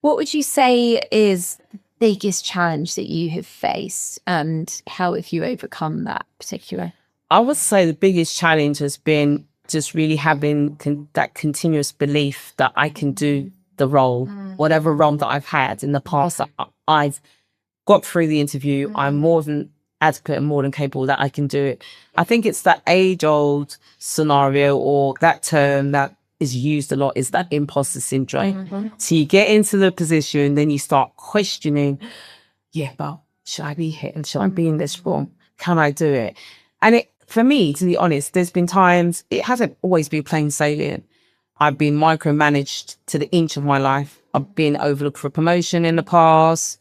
What would you say is the biggest challenge that you have faced, and how have you overcome that particular? I would say the biggest challenge has been just really having that continuous belief that I can do the role, whatever role that I've had in the past. I've got through the interview. I'm more than adequate and more than capable that I can do it. I think it's that age-old scenario, or that term that is used a lot, is that imposter syndrome. So you get into the position, then you start questioning, yeah, but should I be here? Should I be in this role? Can I do it? And for me, to be honest, there's been times, it hasn't always been plain sailing. I've been micromanaged to the inch of my life. I've been overlooked for a promotion in the past.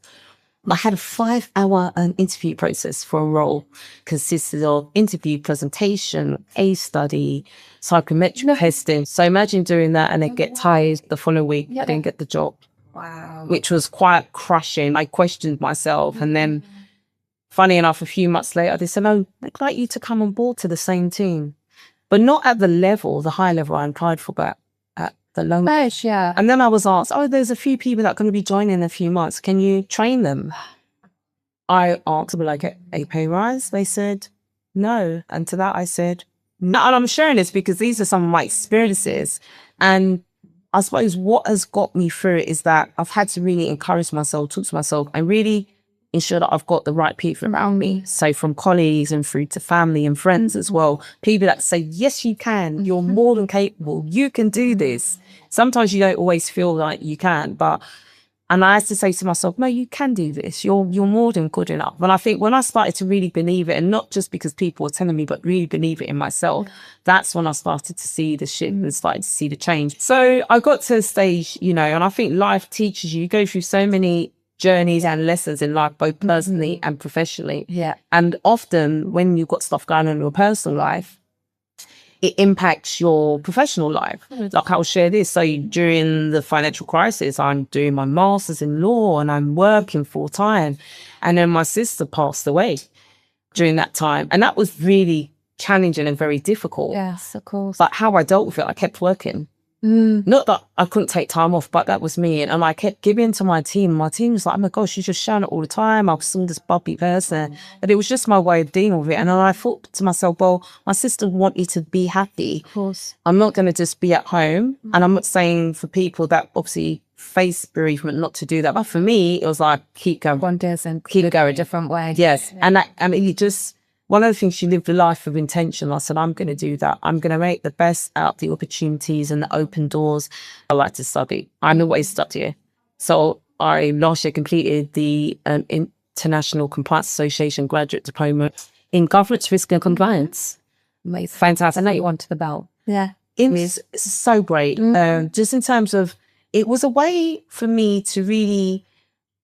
I had a 5-hour interview process for a role, consisted of interview, presentation, case study, psychometric testing. So imagine doing that and then get tired the following week, I didn't get the job. Wow. Which was quite crushing. I questioned myself. And then, funny enough, a few months later, they said, "Oh, I'd like you to come on board to the same team." But not at the high level I applied for, but at the low. Yeah. And then I was asked, "Oh, there's a few people that are going to be joining in a few months. Can you train them?" I asked, "Will I get a pay rise?" They said, "No." And to that I said, "No." And I'm sharing this because these are some of my experiences. And I suppose what has got me through it is that I've had to really encourage myself, talk to myself, and really ensure that I've got the right people around me. So from colleagues and through to family and friends as well. People that say, yes, you can. You're more than capable. You can do this. Sometimes you don't always feel like you can, and I have to say to myself, no, you can do this. You're more than good enough. And I think when I started to really believe it, and not just because people were telling me, but really believe it in myself, that's when I started to see the shift and started to see the change. So I got to a stage, and I think life teaches you go through so many journeys and lessons in life, both personally and professionally. Yeah. And often when you've got stuff going on in your personal life, it impacts your professional life. Like I'll share this. So during the financial crisis, I'm doing my master's in law and I'm working full time. And then my sister passed away during that time. And that was really challenging and very difficult. Yes, of course. But how I dealt with it, I kept working. Not that I couldn't take time off, but that was me. And I kept giving to my team. My team was like, "Oh my gosh, you're just showing it all the time. I was some this bubbly person." But it was just my way of dealing with it. And then I thought to myself, well, my sister wanted to be happy. Of course. I'm not going to just be at home. And I'm not saying for people that obviously face bereavement not to do that. But for me, it was like, keep going. One doesn't keep going a different way. Yes. And it just... One of the things, she lived a life of intention. I said, I'm going to do that. I'm going to make the best out of the opportunities and the open doors. I like to study. I'm always studying. So I last year completed the International Compliance Association graduate diploma in governance, risk and compliance. Amazing. Fantastic. I know you wanted the belt. Yeah. It's so great. Just in terms of, it was a way for me to really,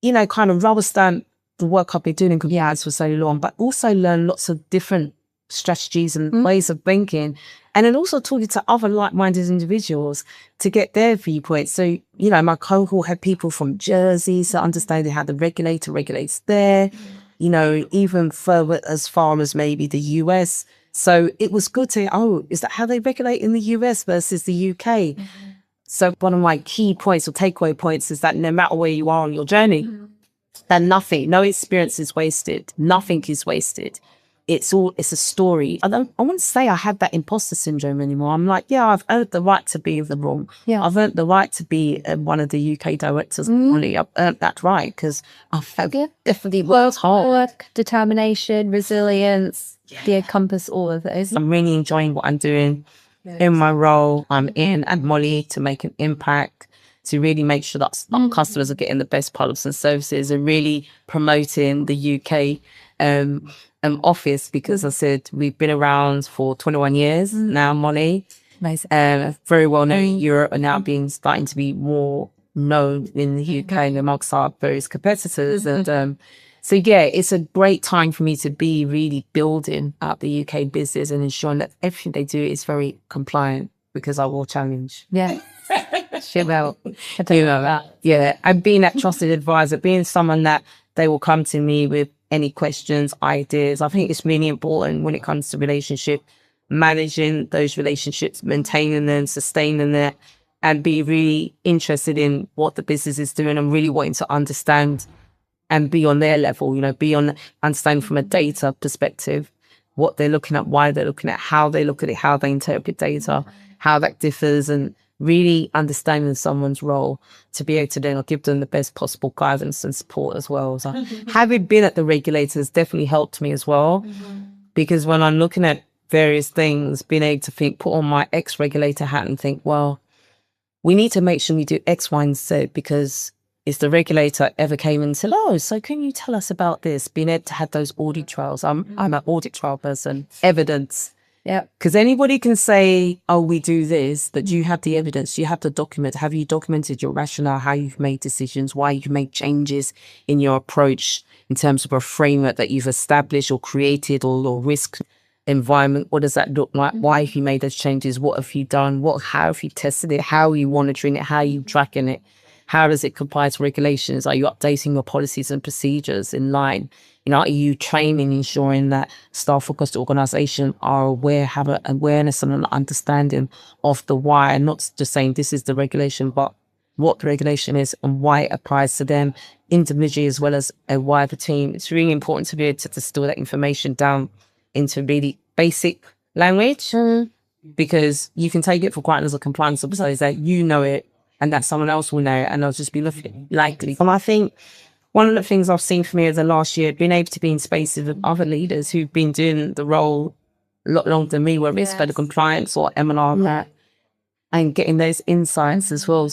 kind of rubber stamp the work I've been doing in compliance for so long, but also learn lots of different strategies and ways of thinking. And then also talking to other like-minded individuals to get their viewpoints. So, my cohort had people from Jersey, so understanding how the regulator regulates there, even further as far as maybe the US. So it was good to, is that how they regulate in the US versus the UK? So one of my key points or takeaway points is that no matter where you are on your journey, that no experience is wasted. Nothing is wasted. It's a story. I wouldn't say I have that imposter syndrome anymore. I'm like, yeah, I've earned the right to be in the room. Yeah. I've earned the right to be one of the UK directors. I've earned that right because I've definitely worked hard. Work, determination, resilience, they encompass all of those. I'm really enjoying what I'm doing in my role. I'm in at Mollie to make an impact, to really make sure that our customers are getting the best products and services, and really promoting the UK office, because I said we've been around for 21 years now, Mollie. Nice. Very well known in Europe, and now starting to be more known in the UK and amongst our various competitors. And so, yeah, it's a great time for me to be really building up the UK business and ensuring that everything they do is very compliant, because I will challenge. Yeah. Yeah, and being that trusted advisor, being someone that they will come to me with any questions, ideas. I think it's really important when it comes to relationship, managing those relationships, maintaining them, sustaining them, and be really interested in what the business is doing and really wanting to understand and be on their level, be on understanding from a data perspective, what they're looking at, why they're looking at, how they look at it, how they interpret data, how that differs, and really understanding someone's role to be able to then give them the best possible guidance and support as well. So having been at the regulators definitely helped me as well, because when I'm looking at various things, being able to put on my ex-regulator hat and think, well, we need to make sure we do X, Y, and Z, because if the regulator ever came and said, oh, so can you tell us about this? Being able to have those audit trails. I'm an audit trail person. Evidence. Yeah. Because anybody can say, oh, we do this, but you have the evidence, you have the document. Have you documented your rationale, how you've made decisions, why you've made changes in your approach in terms of a framework that you've established or created, or risk environment? What does that look like? Why have you made those changes? What have you done? How have you tested it? How are you monitoring it? How are you tracking it? How does it comply to regulations? Are you updating your policies and procedures in line? Are you training, ensuring that staff-focused organizations are aware, have an awareness and an understanding of the why, and not just saying this is the regulation, but what the regulation is and why it applies to them individually as well as a wider team. It's really important to be able to distill that information down into really basic language, because you can take it for granted as a compliance officer is that you know it and that someone else will know it, and they'll just be looking likely. And I think one of the things I've seen for me over the last year, being able to be in spaces with other leaders who've been doing the role a lot longer than me, whether it's better compliance or MLRO, and getting those insights as well.